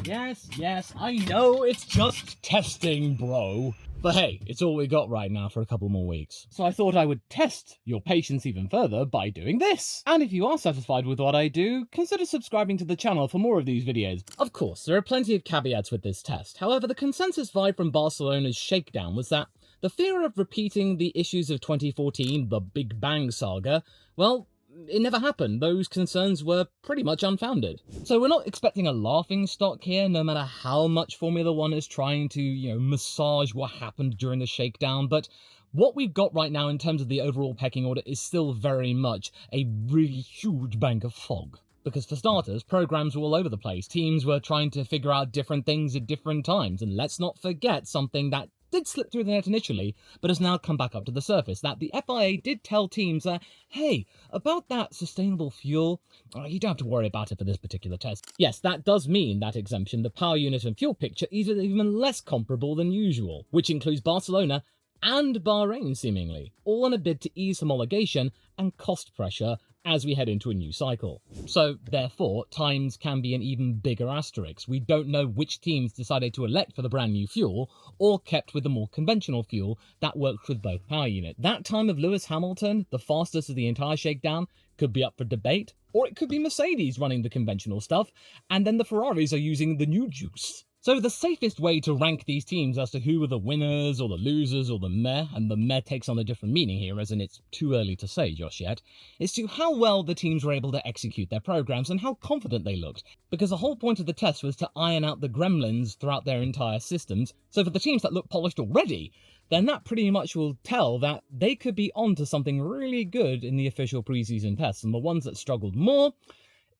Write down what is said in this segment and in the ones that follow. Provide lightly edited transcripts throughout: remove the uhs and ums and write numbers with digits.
Yes, I know it's just testing, bro. But hey, it's all we got right now for a couple more weeks. So I thought I would test your patience even further by doing this. And if you are satisfied with what I do, consider subscribing to the channel for more of these videos. Of course, there are plenty of caveats with this test. However, the consensus vibe from Barcelona's Shakedown was that the fear of repeating the issues of 2014, the Big Bang saga, well, it never happened. Those concerns were pretty much unfounded. So we're not expecting a laughing stock here, no matter how much Formula One is trying to, massage what happened during the Shakedown, but what we've got right now in terms of the overall pecking order is still very much a really huge bank of fog. Because for starters, programs were all over the place. Teams were trying to figure out different things at different times, and let's not forget something that did slip through the net initially, but has now come back up to the surface, that the FIA did tell teams that, hey, about that sustainable fuel, you don't have to worry about it for this particular test. Yes, that does mean that exemption, the power unit and fuel picture is even less comparable than usual, which includes Barcelona and Bahrain seemingly, all in a bid to ease homologation and cost pressure as we head into a new cycle. So, therefore, times can be an even bigger asterisk. We don't know which teams decided to elect for the brand new fuel, or kept with the more conventional fuel that works with both power units. That time of Lewis Hamilton, the fastest of the entire Shakedown, could be up for debate, or it could be Mercedes running the conventional stuff, and then the Ferraris are using the new juice. So the safest way to rank these teams as to who are the winners or the losers or the meh, and the meh takes on a different meaning here as in it's too early to say just yet, is to how well the teams were able to execute their programs and how confident they looked. Because the whole point of the test was to iron out the gremlins throughout their entire systems, so for the teams that look polished already, then that pretty much will tell that they could be on to something really good in the official preseason tests, and the ones that struggled more,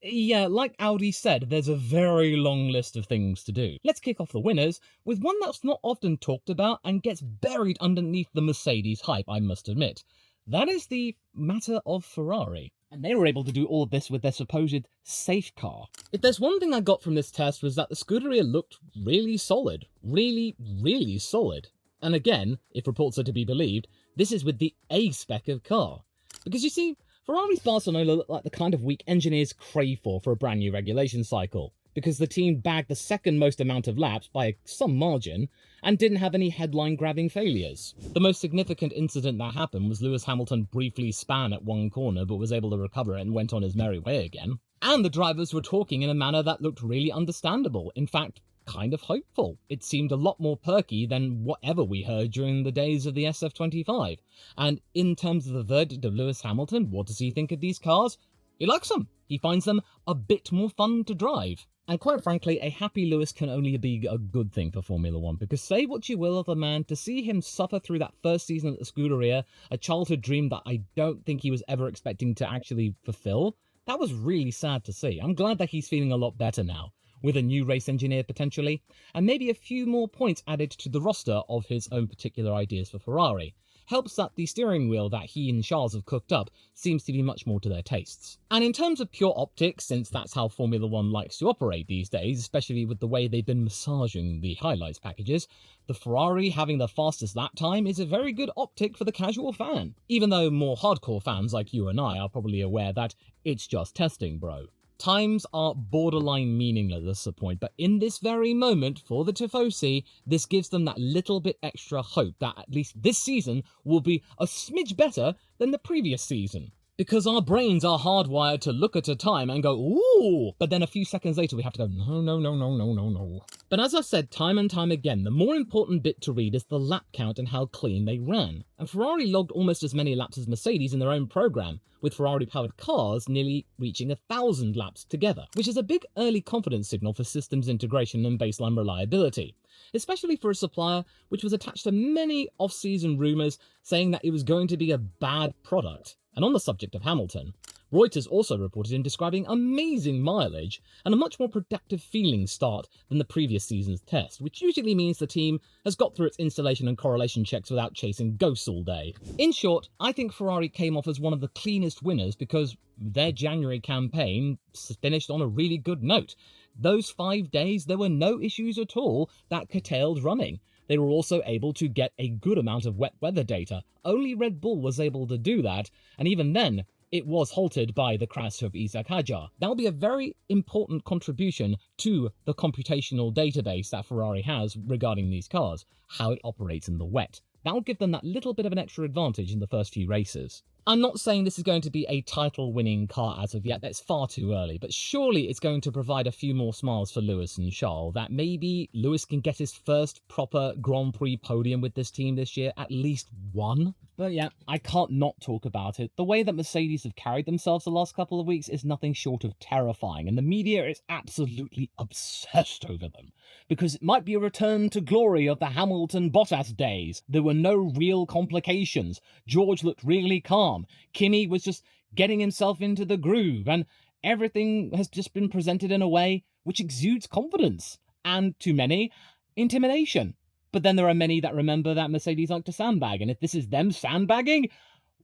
yeah, like Audi said, there's a very long list of things to do. Let's kick off the winners with one that's not often talked about and gets buried underneath the Mercedes hype, I must admit. That is the matter of Ferrari. And they were able to do all of this with their supposed safe car. If there's one thing I got from this test was that the Scuderia looked really solid. Really solid. And again, if reports are to be believed, this is with the A spec of car. Because you see, Ferrari's Barcelona looked like the kind of week engineers crave for a brand new regulation cycle, because the team bagged the second most amount of laps by some margin, and didn't have any headline-grabbing failures. The most significant incident that happened was Lewis Hamilton briefly span at one corner but was able to recover it and went on his merry way again. And the drivers were talking in a manner that looked really understandable, in fact, kind of hopeful. It seemed a lot more perky than whatever we heard during the days of the SF25. And in terms of the verdict of Lewis Hamilton, what does he think of these cars? He likes them. He finds them a bit more fun to drive. And quite frankly, a happy Lewis can only be a good thing for Formula One, because say what you will of the man, to see him suffer through that first season at the Scuderia, a childhood dream that I don't think he was ever expecting to actually fulfill, that was really sad to see. I'm glad that he's feeling a lot better now, with a new race engineer potentially, and maybe a few more points added to the roster of his own particular ideas for Ferrari. Helps that the steering wheel that he and Charles have cooked up seems to be much more to their tastes. And in terms of pure optics, since that's how Formula One likes to operate these days, especially with the way they've been massaging the highlights packages, the Ferrari having the fastest lap time is a very good optic for the casual fan. Even though more hardcore fans like you and I are probably aware that it's just testing, bro. Times are borderline meaningless at this point, but in this very moment, for the Tifosi, this gives them that little bit extra hope that at least this season will be a smidge better than the previous season. Because our brains are hardwired to look at a time and go, ooh, but then a few seconds later we have to go, no. But as I've said time and time again, the more important bit to read is the lap count and how clean they ran. And Ferrari logged almost as many laps as Mercedes in their own program, with Ferrari-powered cars nearly reaching 1,000 laps together, which is a big early confidence signal for systems integration and baseline reliability, especially for a supplier which was attached to many off-season rumours saying that it was going to be a bad product. And on the subject of Hamilton, Reuters also reported him describing amazing mileage and a much more productive feeling start than the previous season's test, which usually means the team has got through its installation and correlation checks without chasing ghosts all day. In short, I think Ferrari came off as one of the cleanest winners because their January campaign finished on a really good note. Those 5 days, there were no issues at all that curtailed running. They were also able to get a good amount of wet weather data. Only Red Bull was able to do that, and even then, it was halted by the crash of Isaac Hadjar. That'll be a very important contribution to the computational database that Ferrari has regarding these cars, how it operates in the wet. That'll give them that little bit of an extra advantage in the first few races. I'm not saying this is going to be a title-winning car as of yet, that's far too early, but surely it's going to provide a few more smiles for Lewis and Charles, that maybe Lewis can get his first proper Grand Prix podium with this team this year, at least one. But yeah, I can't not talk about it. The way that Mercedes have carried themselves the last couple of weeks is nothing short of terrifying, and the media is absolutely obsessed over them. Because it might be a return to glory of the Hamilton-Bottas days. There were no real complications. George looked really calm. Kimi was just getting himself into the groove, and everything has just been presented in a way which exudes confidence. And to many, intimidation. But then there are many that remember that Mercedes like to sandbag, and if this is them sandbagging,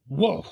whoa.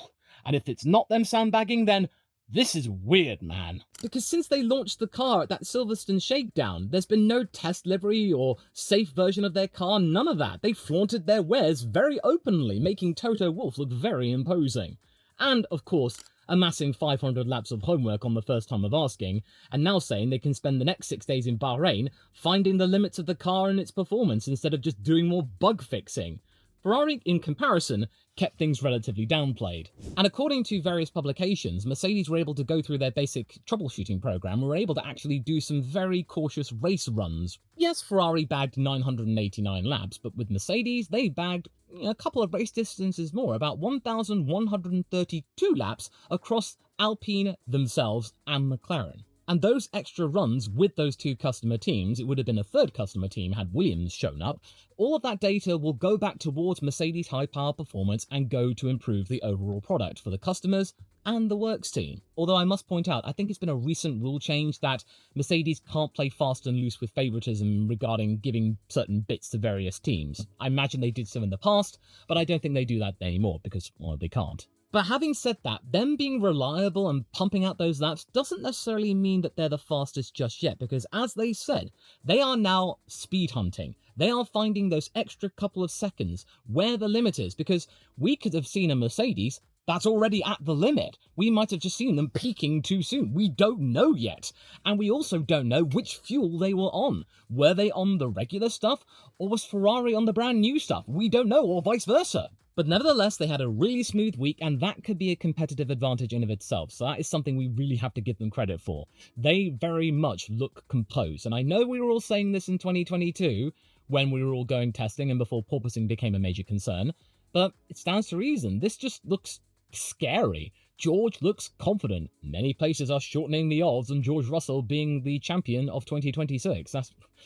And if it's not them sandbagging, then this is weird, man. Because since they launched the car at that Silverstone Shakedown, there's been no test livery or safe version of their car, none of that. They flaunted their wares very openly, making Toto Wolff look very imposing. And, of course, amassing 500 laps of homework on the first time of asking, and now saying they can spend the next 6 days in Bahrain finding the limits of the car and its performance instead of just doing more bug fixing. Ferrari, in comparison, kept things relatively downplayed. And according to various publications, Mercedes were able to go through their basic troubleshooting program and were able to actually do some very cautious race runs. Yes, Ferrari bagged 989 laps, but with Mercedes, they bagged a couple of race distances more, about 1,132 laps across Alpine themselves and McLaren. And those extra runs with those two customer teams, it would have been a third customer team had Williams shown up, all of that data will go back towards Mercedes high-power performance and go to improve the overall product for the customers and the works team. Although I must point out, I think it's been a recent rule change that Mercedes can't play fast and loose with favoritism regarding giving certain bits to various teams. I imagine they did so in the past, but I don't think they do that anymore because, well, they can't. But having said that, them being reliable and pumping out those laps doesn't necessarily mean that they're the fastest just yet, because as they said, they are now speed hunting. They are finding those extra couple of seconds where the limit is, because we could have seen a Mercedes that's already at the limit. We might have just seen them peaking too soon. We don't know yet. And we also don't know which fuel they were on. Were they on the regular stuff, or was Ferrari on the brand new stuff? We don't know, or vice versa. But nevertheless, they had a really smooth week, and that could be a competitive advantage in of itself, so that is something we really have to give them credit for. They very much look composed, and I know we were all saying this in 2022, when we were all going testing and before porpoising became a major concern, but it stands to reason. This just looks scary. George looks confident. Many places are shortening the odds on George Russell being the champion of 2026.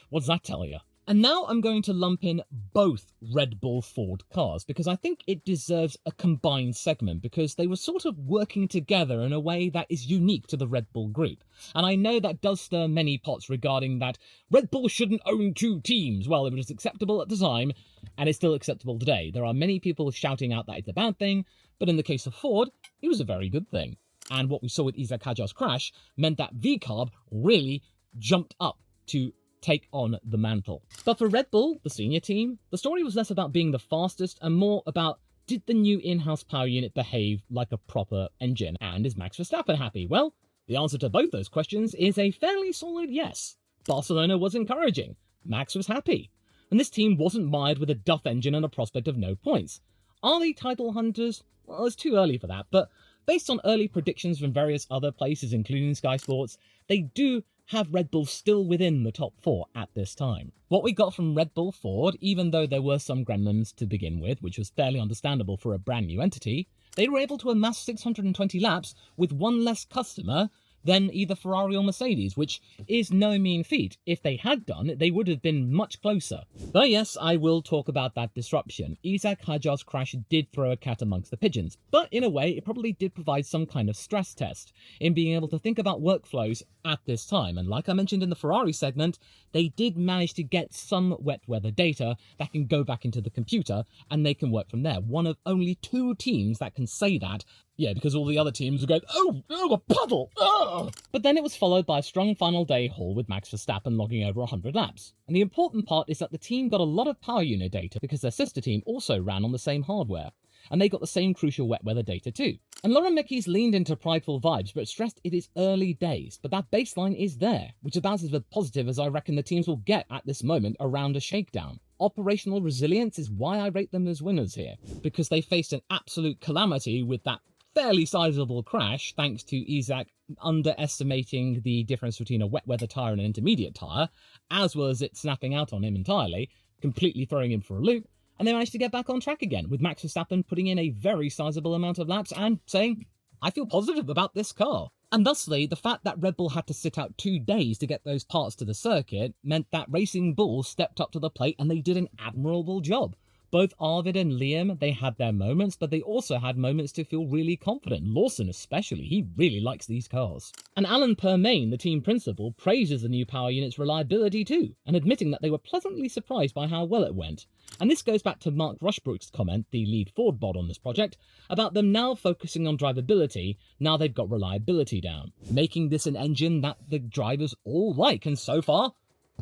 What does that tell you? And now I'm going to lump in both Red Bull Ford cars, because I think it deserves a combined segment, because they were sort of working together in a way that is unique to the Red Bull group. And I know that does stir many pots regarding that Red Bull shouldn't own two teams. Well, it was acceptable at the time, and it's still acceptable today. There are many people shouting out that it's a bad thing, but in the case of Ford, it was a very good thing. And what we saw with Isaac Hadjar's crash meant that V-Carb really jumped up to take on the mantle. But for Red Bull, the senior team, the story was less about being the fastest and more about, did the new in-house power unit behave like a proper engine? And is Max Verstappen happy? Well, the answer to both those questions is a fairly solid yes. Barcelona was encouraging. Max was happy. And this team wasn't mired with a duff engine and a prospect of no points. Are they title hunters? Well, it's too early for that, but based on early predictions from various other places, including Sky Sports, they do have Red Bull still within the top 4 at this time. What we got from Red Bull Ford, even though there were some gremlins to begin with, which was fairly understandable for a brand new entity, they were able to amass 620 laps with one less customer than either Ferrari or Mercedes, which is no mean feat. If they had done, they would have been much closer. But yes, I will talk about that disruption. Isaac Hadjar's crash did throw a cat amongst the pigeons, but in a way, it probably did provide some kind of stress test in being able to think about workflows at this time. And like I mentioned in the Ferrari segment, they did manage to get some wet weather data that can go back into the computer, and they can work from there. One of only 2 teams that can say that. Yeah, because all the other teams were going, oh, a puddle! Oh! But then it was followed by a strong final day haul with Max Verstappen logging over 100 laps. And the important part is that the team got a lot of power unit data because their sister team also ran on the same hardware. and they got the same crucial wet weather data too. And Lauren Mickey's leaned into prideful vibes, but stressed it is early days, but that baseline is there, which is about as positive as I reckon the teams will get at this moment around a shakedown. Operational resilience is why I rate them as winners here, because they faced an absolute calamity with that fairly sizable crash thanks to Isaac underestimating the difference between a wet weather tyre and an intermediate tyre, as well as it snapping out on him entirely, completely throwing him for a loop, and they managed to get back on track again, with Max Verstappen putting in a very sizable amount of laps and saying, I feel positive about this car. And thusly, the fact that Red Bull had to sit out 2 days to get those parts to the circuit meant that Racing Bull stepped up to the plate and they did an admirable job. Both Arvid and Liam, they had their moments, but they also had moments to feel really confident. Lawson especially, he really likes these cars. And Alan Permain, the team principal, praises the new power unit's reliability too, and admitting that they were pleasantly surprised by how well it went. And this goes back to Mark Rushbrook's comment, the lead Ford bod on this project, about them now focusing on drivability now they've got reliability down, making this an engine that the drivers all like, and so far,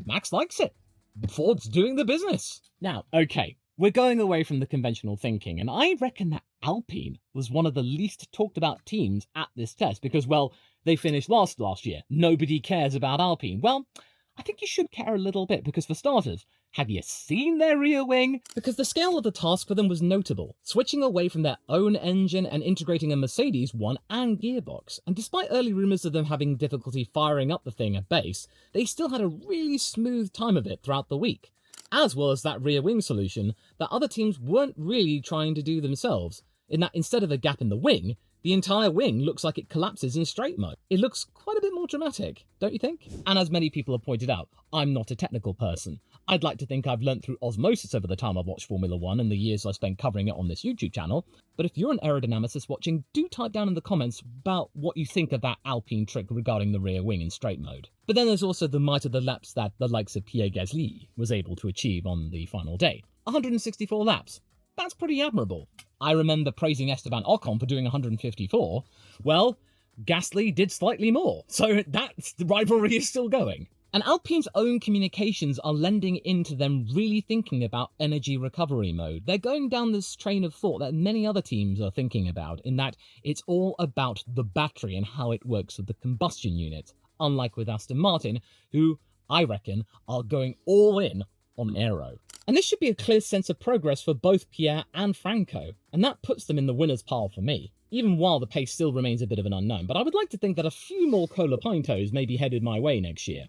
Max likes it. Ford's doing the business. Now, okay, we're going away from the conventional thinking, and I reckon that Alpine was one of the least talked about teams at this test because, well, they finished last year. Nobody cares about Alpine. Well, I think you should care a little bit because, for starters, have you seen their rear wing? Because the scale of the task for them was notable, switching away from their own engine and integrating a Mercedes one and gearbox. And despite early rumours of them having difficulty firing up the thing at base, they still had a really smooth time of it throughout the week. As well as that rear wing solution that other teams weren't really trying to do themselves, in that instead of a gap in the wing, the entire wing looks like it collapses in straight mode. It looks quite a bit more dramatic, don't you think? And as many people have pointed out, I'm not a technical person. I'd like to think I've learnt through osmosis over the time I've watched Formula 1 and the years I've spent covering it on this YouTube channel, but if you're an aerodynamicist watching, do type down in the comments about what you think of that Alpine trick regarding the rear wing in straight mode. But then there's also the might of the laps that the likes of Pierre Gasly was able to achieve on the final day. 164 laps. That's pretty admirable. I remember praising Esteban Ocon for doing 154. Well, Gasly did slightly more, so the rivalry is still going. And Alpine's own communications are lending into them really thinking about energy recovery mode. They're going down this train of thought that many other teams are thinking about, in that it's all about the battery and how it works with the combustion unit, unlike with Aston Martin, who, I reckon, are going all in on aero. And this should be a clear sense of progress for both Pierre and Franco, and that puts them in the winner's pile for me, even while the pace still remains a bit of an unknown. But I would like to think that a few more Colapintos may be headed my way next year.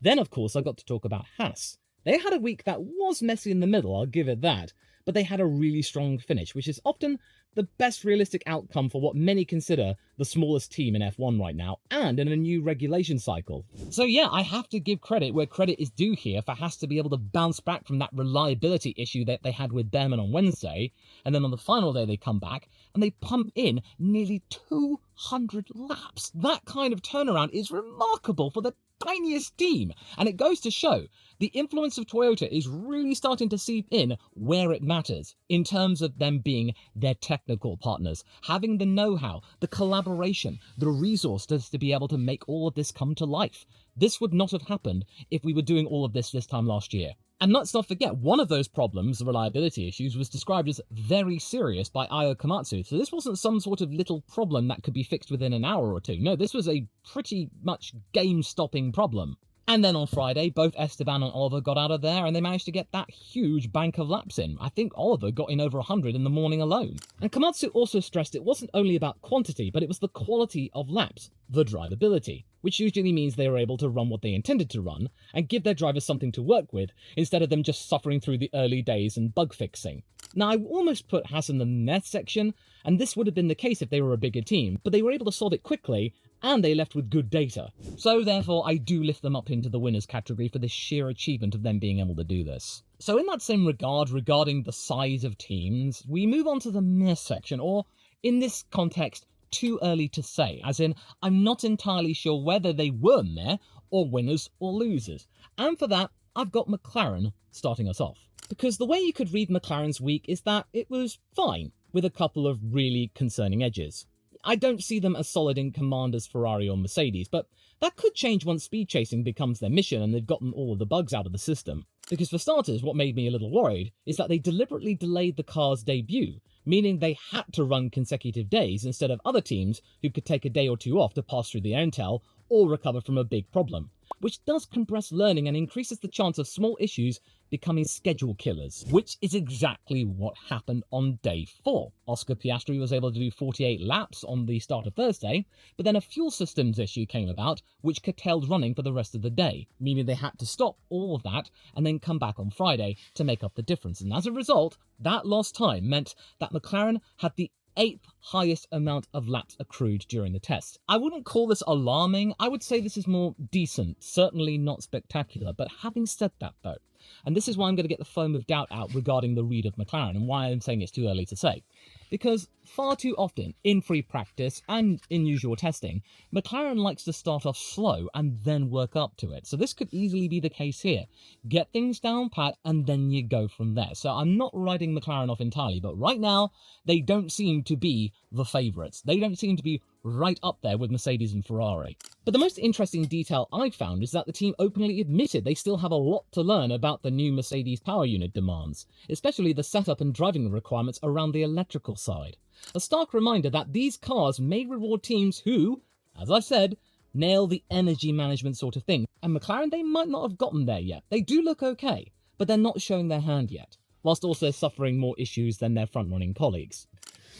Then, of course, I got to talk about Haas. They had a week that was messy in the middle, I'll give it that, but they had a really strong finish, which is often the best realistic outcome for what many consider the smallest team in F1 right now, and in a new regulation cycle. So yeah, I have to give credit where credit is due here for Haas to be able to bounce back from that reliability issue that they had with Behrman on Wednesday, and then on the final day they come back, and they pump in nearly 200 laps. That kind of turnaround is remarkable for the tiniest team, and it goes to show the influence of Toyota is really starting to seep in where it matters, in terms of them being their technical partners, having the know-how, the collaboration, the resources to be able to make all of this come to life. This would not have happened if we were doing all of this time last year. And let's not forget, one of those problems, the reliability issues, was described as very serious by Io Komatsu. So this wasn't some sort of little problem that could be fixed within an hour or two. No, this was a pretty much game-stopping problem. And then on Friday, both Esteban and Oliver got out of there, and they managed to get that huge bank of laps in. I think Oliver got in over 100 in the morning alone. And Komatsu also stressed it wasn't only about quantity, but it was the quality of laps, the drivability, which usually means they were able to run what they intended to run, and give their drivers something to work with, instead of them just suffering through the early days and bug fixing. Now, I almost put Haas in the meh section, and this would have been the case if they were a bigger team, but they were able to solve it quickly, and they left with good data. So therefore, I do lift them up into the winners category for the sheer achievement of them being able to do this. So in that same regard, regarding the size of teams, we move on to the meh section, or in this context, too early to say, as in, I'm not entirely sure whether they were meh, or winners or losers. And for that, I've got McLaren starting us off. Because the way you could read McLaren's week is that it was fine, with a couple of really concerning edges. I don't see them as solid in command as Ferrari or Mercedes, but that could change once speed chasing becomes their mission and they've gotten all of the bugs out of the system. Because for starters, what made me a little worried is that they deliberately delayed the car's debut, meaning they had to run consecutive days instead of other teams who could take a day or two off to pass through the intel or recover from a big problem, which does compress learning and increases the chance of small issues becoming schedule killers, which is exactly what happened on day 4. Oscar Piastri was able to do 48 laps on the start of Thursday, but then a fuel systems issue came about which curtailed running for the rest of the day, meaning they had to stop all of that and then come back on Friday to make up the difference. And as a result, that lost time meant that McLaren had the 8th highest amount of laps accrued during the test. I wouldn't call this alarming, I would say this is more decent, certainly not spectacular, but having said that though, and this is why I'm going to get the foam of doubt out regarding the read of McLaren and why I'm saying it's too early to say. Because far too often, in free practice and in usual testing, McLaren likes to start off slow and then work up to it. So this could easily be the case here. Get things down pat and then you go from there. So I'm not writing McLaren off entirely, but right now, they don't seem to be the favourites. They don't seem to be right up there with Mercedes and Ferrari. But the most interesting detail I found is that the team openly admitted they still have a lot to learn about the new Mercedes power unit demands, especially the setup and driving requirements around the electrical side. A stark reminder that these cars may reward teams who, as I've said, nail the energy management sort of thing. And McLaren, they might not have gotten there yet. They do look okay, but they're not showing their hand yet, whilst also suffering more issues than their front-running colleagues.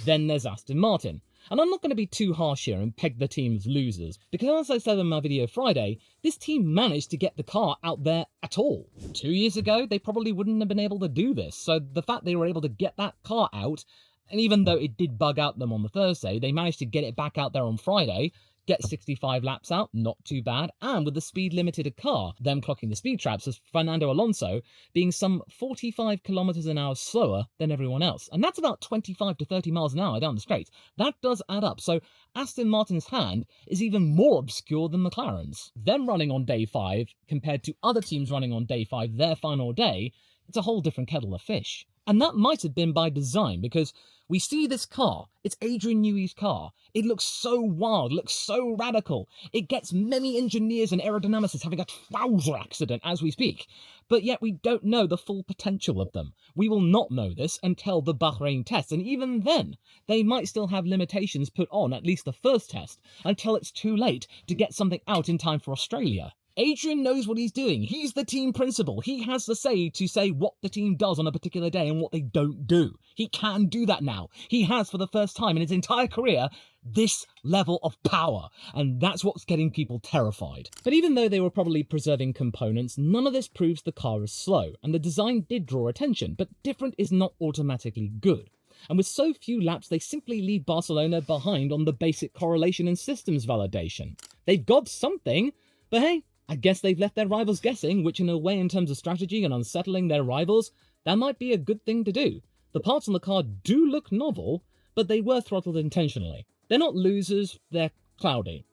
Then there's Aston Martin. And I'm not going to be too harsh here and peg the team as losers, because as I said in my video Friday, this team managed to get the car out there at all. 2 years ago, they probably wouldn't have been able to do this, so the fact they were able to get that car out, and even though it did bug out them on the Thursday, they managed to get it back out there on Friday, get 65 laps out, not too bad, and with the speed limited car, them clocking the speed traps as Fernando Alonso being some 45 kilometers an hour slower than everyone else. And that's about 25 to 30 miles an hour down the straight. That does add up. So Aston Martin's hand is even more obscure than McLaren's. Them running on day 5 compared to other teams running on day 5, their final day, it's a whole different kettle of fish. And that might have been by design, because we see this car, it's Adrian Newey's car, it looks so wild, looks so radical, it gets many engineers and aerodynamicists having a trouser accident as we speak, but yet we don't know the full potential of them. We will not know this until the Bahrain test, and even then, they might still have limitations put on at least the first test, until it's too late to get something out in time for Australia. Adrian knows what he's doing. He's the team principal. He has the say to say what the team does on a particular day and what they don't do. He can do that now. He has for the first time in his entire career this level of power, and that's what's getting people terrified. But even though they were probably preserving components, none of this proves the car is slow, and the design did draw attention, but different is not automatically good. And with so few laps, they simply leave Barcelona behind on the basic correlation and systems validation. They've got something, but hey, I guess they've left their rivals guessing, which in a way in terms of strategy and unsettling their rivals, that might be a good thing to do. The parts on the car do look novel, but they were throttled intentionally. They're not losers, they're cloudy.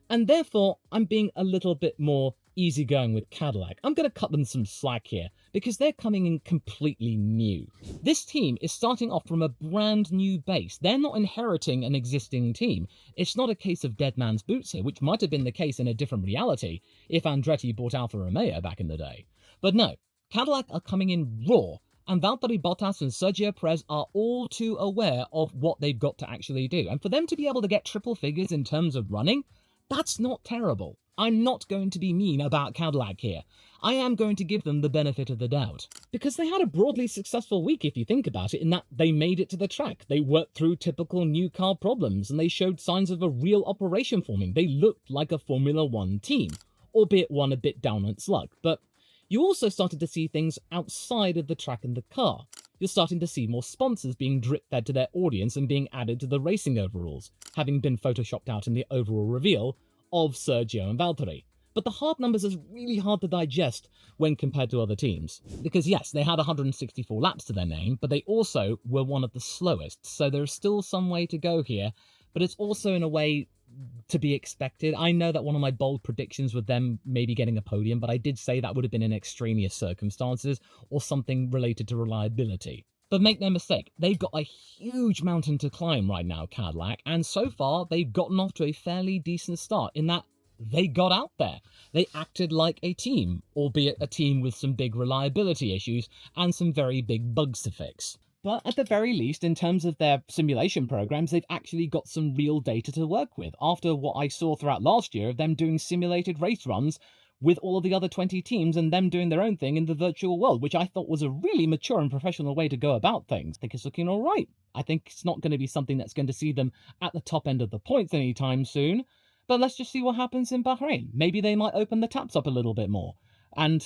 And therefore, I'm being a little bit more easygoing with Cadillac. I'm going to cut them some slack here, because they're coming in completely new. This team is starting off from a brand new base. They're not inheriting an existing team. It's not a case of dead man's boots here, which might have been the case in a different reality if Andretti bought Alfa Romeo back in the day. But no, Cadillac are coming in raw, and Valtteri Bottas and Sergio Perez are all too aware of what they've got to actually do. And for them to be able to get triple figures in terms of running, that's not terrible. I'm not going to be mean about Cadillac here. I am going to give them the benefit of the doubt. Because they had a broadly successful week if you think about it, in that they made it to the track. They worked through typical new car problems, and they showed signs of a real operation forming. They looked like a Formula 1 team, albeit one a bit down on its luck. But you also started to see things outside of the track and the car. You're starting to see more sponsors being drip-fed to their audience and being added to the racing overalls, having been photoshopped out in the overall reveal of Sergio and Valtteri. But the hard numbers is really hard to digest when compared to other teams. Because yes, they had 164 laps to their name, but they also were one of the slowest, so there's still some way to go here, but it's also in a way to be expected. I know that one of my bold predictions with them maybe getting a podium, but I did say that would have been in extraneous circumstances or something related to reliability. But make no mistake, they've got a huge mountain to climb right now, Cadillac, and so far they've gotten off to a fairly decent start in that they got out there. They acted like a team, albeit a team with some big reliability issues and some very big bugs to fix. But at the very least, in terms of their simulation programs, they've actually got some real data to work with, after what I saw throughout last year of them doing simulated race runs with all of the other 20 teams and them doing their own thing in the virtual world, which I thought was a really mature and professional way to go about things. I think it's looking all right. I think it's not going to be something that's going to see them at the top end of the points anytime soon, but let's just see what happens in Bahrain. Maybe they might open the taps up a little bit more. And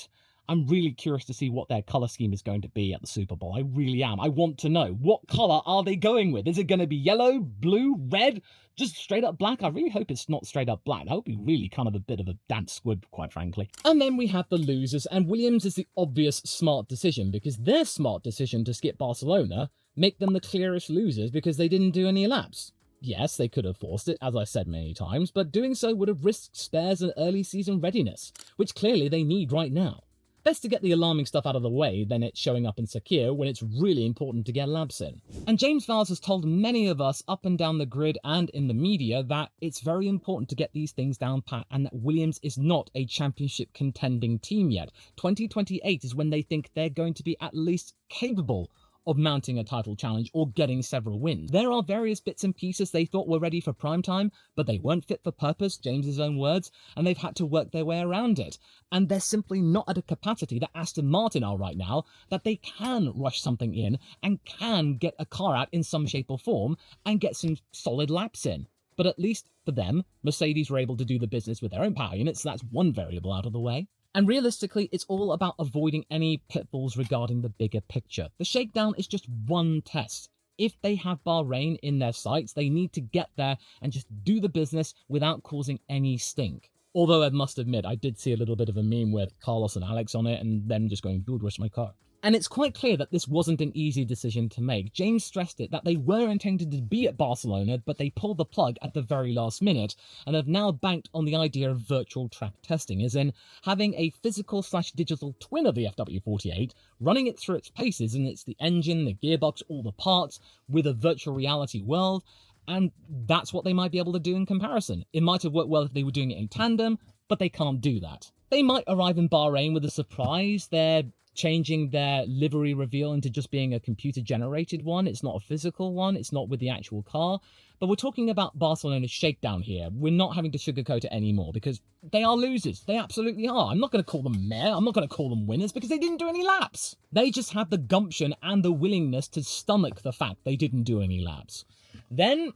I'm really curious to see what their colour scheme is going to be at the Super Bowl. I really am. I want to know, what colour are they going with? Is it going to be yellow, blue, red, just straight up black? I really hope it's not straight up black. That would be really kind of a bit of a damp squib, quite frankly. And then we have the losers, and Williams is the obvious smart decision, because their smart decision to skip Barcelona make them the clearest losers because they didn't do any laps. Yes, they could have forced it, as I've said many times, but doing so would have risked spares and early season readiness, which clearly they need right now. Best to get the alarming stuff out of the way than it showing up in Sakir when it's really important to get laps in. And James Vowles has told many of us up and down the grid and in the media that it's very important to get these things down pat, and that Williams is not a championship contending team yet. 2028 is when they think they're going to be at least capable of mounting a title challenge or getting several wins. There are various bits and pieces they thought were ready for prime time, but they weren't fit for purpose, James's own words, and they've had to work their way around it. And they're simply not at a capacity that Aston Martin are right now, that they can rush something in and can get a car out in some shape or form and get some solid laps in. But at least for them, Mercedes were able to do the business with their own power units, so that's one variable out of the way. And realistically, it's all about avoiding any pitfalls regarding the bigger picture. The Shakedown is just one test. If they have Bahrain in their sights, they need to get there and just do the business without causing any stink. Although I must admit, I did see a little bit of a meme with Carlos and Alex on it and them just going, "Dude, where's my car?" And it's quite clear that this wasn't an easy decision to make. James stressed it that they were intended to be at Barcelona, but they pulled the plug at the very last minute and have now banked on the idea of virtual track testing, as in having a physical/digital twin of the FW48, running it through its paces, and it's the engine, the gearbox, all the parts, with a virtual reality world, and that's what they might be able to do in comparison. It might have worked well if they were doing it in tandem, but they can't do that. They might arrive in Bahrain with a surprise. They're changing their livery reveal into just being a computer-generated one. It's not a physical one. It's not with the actual car. But we're talking about Barcelona's Shakedown here. We're not having to sugarcoat it anymore because they are losers. They absolutely are. I'm not going to call them meh. I'm not going to call them winners because they didn't do any laps. They just have the gumption and the willingness to stomach the fact they didn't do any laps. Then,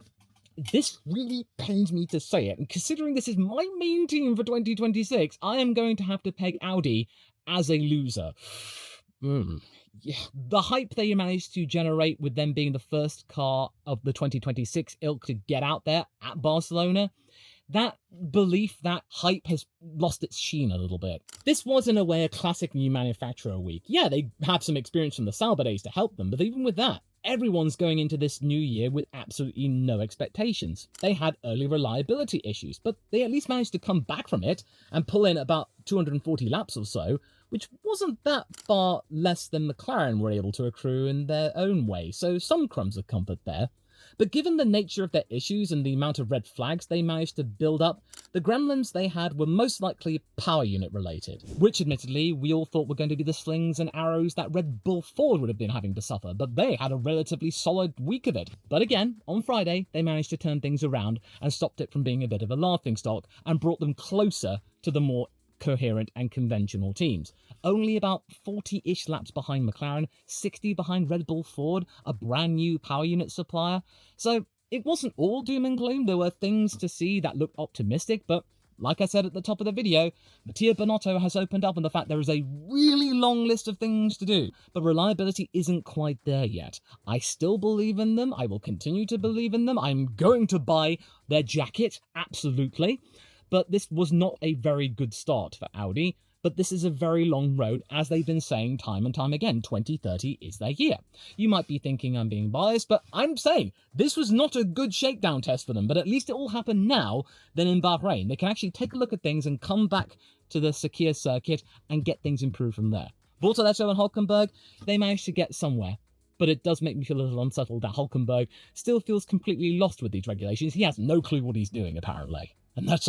this really pains me to say it, and considering this is my main team for 2026, I am going to have to peg Audi as a loser. Yeah. The hype they managed to generate with them being the first car of the 2026 ilk to get out there at Barcelona, that belief, that hype has lost its sheen a little bit. This was in a way a classic new manufacturer week. Yeah, they have some experience from the Sauber days to help them, but even with that, everyone's going into this new year with absolutely no expectations. They had early reliability issues, but they at least managed to come back from it and pull in about 240 laps or so, which wasn't that far less than McLaren were able to accrue in their own way, so some crumbs of comfort there. But given the nature of their issues and the amount of red flags they managed to build up, the gremlins they had were most likely power unit related, which admittedly we all thought were going to be the slings and arrows that Red Bull Ford would have been having to suffer, but they had a relatively solid week of it. But again, on Friday, they managed to turn things around and stopped it from being a bit of a laughingstock and brought them closer to the more coherent and conventional teams. Only about 40-ish laps behind McLaren, 60 behind Red Bull Ford, a brand new power unit supplier. So it wasn't all doom and gloom. There were things to see that looked optimistic, but like I said at the top of the video, Mattia Binotto has opened up on the fact there is a really long list of things to do, but reliability isn't quite there yet. I still believe in them. I will continue to believe in them. I'm going to buy their jacket, absolutely. But this was not a very good start for Audi, but this is a very long road, as they've been saying time and time again. 2030 is their year. You might be thinking I'm being biased, but I'm saying this was not a good shakedown test for them, but at least it all happened now than in Bahrain. They can actually take a look at things and come back to the Sakir circuit and get things improved from there. Bortoletto and Hülkenberg, they managed to get somewhere. But it does make me feel a little unsettled that Hülkenberg still feels completely lost with these regulations. He has no clue what he's doing, apparently. And that's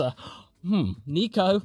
Nico,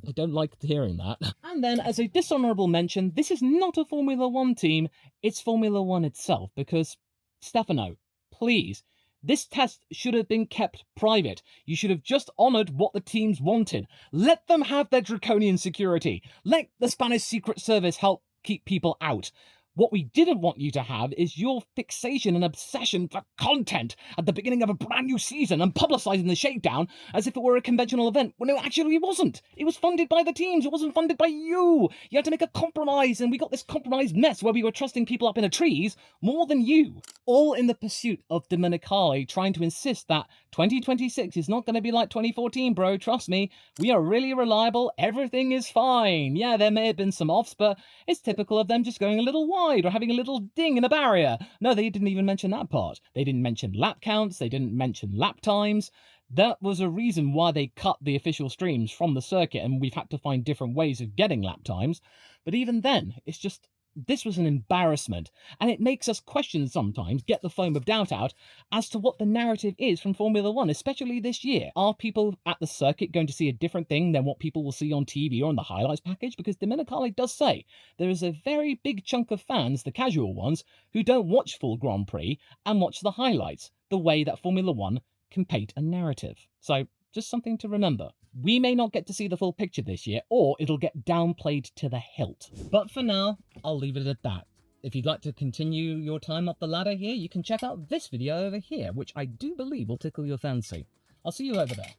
I don't like hearing that. And then, as a dishonourable mention, this is not a Formula 1 team, it's Formula 1 itself, because, Stefano, please, this test should have been kept private. You should have just honoured what the teams wanted. Let them have their draconian security. Let the Spanish Secret Service help keep people out. What we didn't want you to have is your fixation and obsession for content at the beginning of a brand new season and publicising the Shakedown as if it were a conventional event, when it actually wasn't. It was funded by the teams, it wasn't funded by you. You had to make a compromise, and we got this compromised mess where we were trusting people up in the trees more than you. All in the pursuit of Domenicali trying to insist that 2026 is not going to be like 2014, bro, trust me. We are really reliable, everything is fine. Yeah, there may have been some offs, but it's typical of them just going a little wide or having a little ding in a barrier. No, they didn't even mention that part. They didn't mention lap counts, they didn't mention lap times. That was a reason why they cut the official streams from the circuit, and we've had to find different ways of getting lap times. But even then, it's just, this was an embarrassment, and it makes us question sometimes, get the foam of doubt out, as to what the narrative is from Formula 1, especially this year. Are people at the circuit going to see a different thing than what people will see on TV or in the highlights package? Because Domenicali does say there is a very big chunk of fans, the casual ones, who don't watch full Grand Prix and watch the highlights, the way that Formula 1 can paint a narrative. So, just something to remember. We may not get to see the full picture this year, or it'll get downplayed to the hilt. But for now, I'll leave it at that. If you'd like to continue your time up the ladder here, you can check out this video over here, which I do believe will tickle your fancy. I'll see you over there.